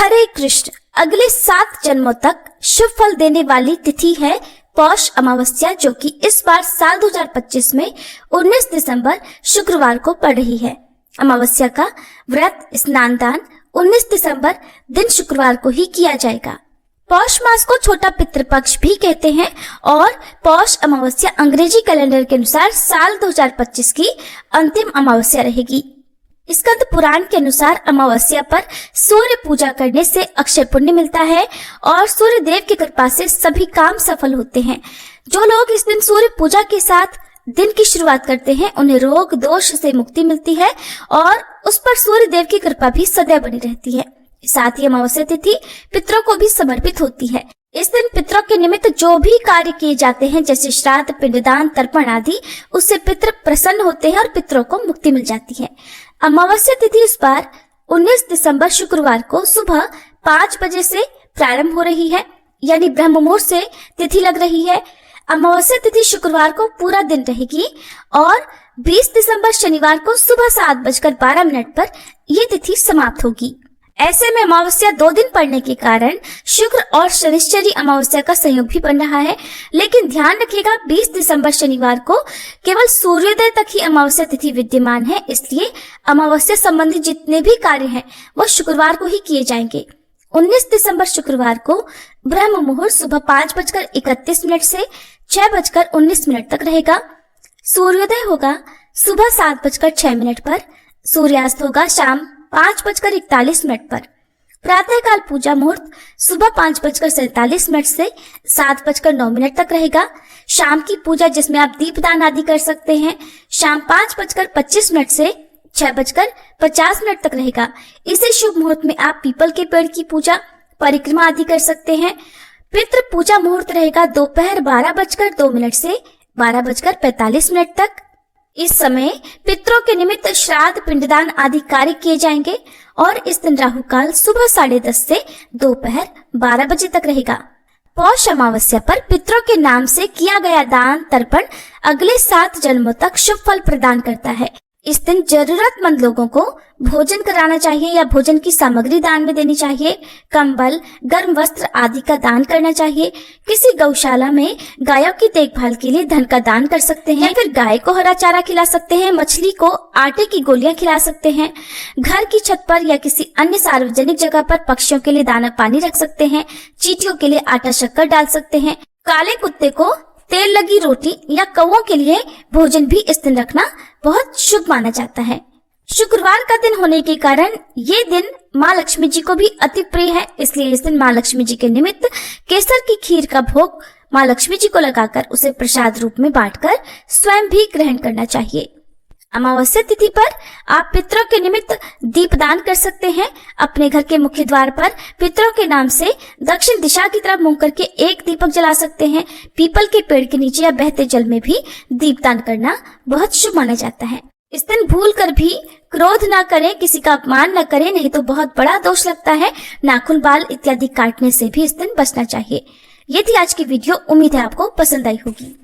हरे कृष्ण। अगले 7 जन्मों तक शुभ फल देने वाली तिथि है पौष अमावस्या, जो कि इस बार साल 2025 में 19 दिसंबर शुक्रवार को पड़ रही है। अमावस्या का व्रत स्नान दान 19 दिसंबर दिन शुक्रवार को ही किया जाएगा। पौष मास को छोटा पितृपक्ष भी कहते हैं और पौष अमावस्या अंग्रेजी कैलेंडर के अनुसार साल 2025 की अंतिम अमावस्या रहेगी। स्कंद पुराण के अनुसार अमावस्या पर सूर्य पूजा करने से अक्षय पुण्य मिलता है और सूर्य देव की कृपा से सभी काम सफल होते हैं। जो लोग इस दिन सूर्य पूजा के साथ दिन की शुरुआत करते हैं उन्हें रोग दोष से मुक्ति मिलती है और उस पर सूर्य देव की कृपा भी सदैव बनी रहती है। साथ ही अमावस्या तिथि पितरों को भी समर्पित होती है। इस दिन पितरों के निमित्त जो भी कार्य किए जाते हैं जैसे श्राद्ध, पिंडदान, तर्पण आदि, उससे पितृ प्रसन्न होते हैं और पितरों को मुक्ति मिल जाती है। अमावस्या तिथि इस बार 19 दिसंबर शुक्रवार को सुबह 5 बजे से प्रारंभ हो रही है, यानी ब्रह्म मुहूर्त से तिथि लग रही है। अमावस्या तिथि शुक्रवार को पूरा दिन रहेगी और 20 दिसंबर शनिवार को सुबह 7:12 पर यह तिथि समाप्त होगी। ऐसे में अमावस्या 2 दिन पड़ने के कारण शुक्र और शनिश्चरी अमावस्या का संयोग भी बन रहा है। लेकिन ध्यान रखिएगा 20 दिसंबर शनिवार को केवल सूर्योदय तक ही अमावस्या तिथि विद्यमान है, इसलिए अमावस्या संबंधी जितने भी कार्य हैं वो शुक्रवार को ही किए जाएंगे। 19 दिसंबर शुक्रवार को ब्रह्म मुहूर्त सुबह 5:31 से 6:19 तक रहेगा। सूर्योदय होगा सुबह 7:06 पर। सूर्यास्त होगा शाम 5:41 पर। प्रातःकाल पूजा मुहूर्त सुबह 5:47 से 7:09 तक रहेगा। शाम की पूजा जिसमें आप दीपदान आदि कर सकते हैं शाम 5:25 से 6:50 तक रहेगा। इसे शुभ मुहूर्त में आप पीपल के पेड़ की पूजा, परिक्रमा आदि कर सकते हैं। पितृ पूजा मुहूर्त रहेगा दोपहर 12:02 से 12:45 तक। इस समय पितरों के निमित्त श्राद्ध, पिंडदान आदि कार्य किए जाएंगे और इस दिन राहु काल सुबह 10:30 से दोपहर 12 बजे तक रहेगा। पौष अमावस्या पर पितरों के नाम से किया गया दान तर्पण अगले 7 जन्मों तक शुभ फल प्रदान करता है। इस दिन जरूरतमंद लोगों को भोजन कराना चाहिए या भोजन की सामग्री दान में देनी चाहिए। कंबल, गर्म वस्त्र आदि का दान करना चाहिए। किसी गौशाला में गायों की देखभाल के लिए धन का दान कर सकते हैं, फिर गाय को हरा चारा खिला सकते हैं, मछली को आटे की गोलियां खिला सकते हैं। घर की छत पर या किसी अन्य सार्वजनिक जगह पर पक्षियों के लिए दाना पानी रख सकते हैं। चींटियों के लिए आटा शक्कर डाल सकते हैं। काले कुत्ते को तेल लगी रोटी या कौओं के लिए भोजन भी इस दिन रखना बहुत शुभ माना जाता है। शुक्रवार का दिन होने के कारण ये दिन माँ लक्ष्मी जी को भी अति प्रिय है, इसलिए इस दिन माँ लक्ष्मी जी के निमित्त केसर की खीर का भोग माँ लक्ष्मी जी को लगाकर उसे प्रसाद रूप में बांटकर स्वयं भी ग्रहण करना चाहिए। अमावस्या तिथि पर आप पितरों के निमित्त दीपदान कर सकते हैं। अपने घर के मुख्य द्वार पर पितरों के नाम से दक्षिण दिशा की तरफ मुंह करके एक दीपक जला सकते हैं। पीपल के पेड़ के नीचे या बहते जल में भी दीपदान करना बहुत शुभ माना जाता है। इस दिन भूल कर भी क्रोध ना करें, किसी का अपमान न करें, नहीं तो बहुत बड़ा दोष लगता है। नाखून, बाल इत्यादि काटने से भी इस दिन बचना चाहिए। ये थी आज की वीडियो। उम्मीद है आपको पसंद आई होगी।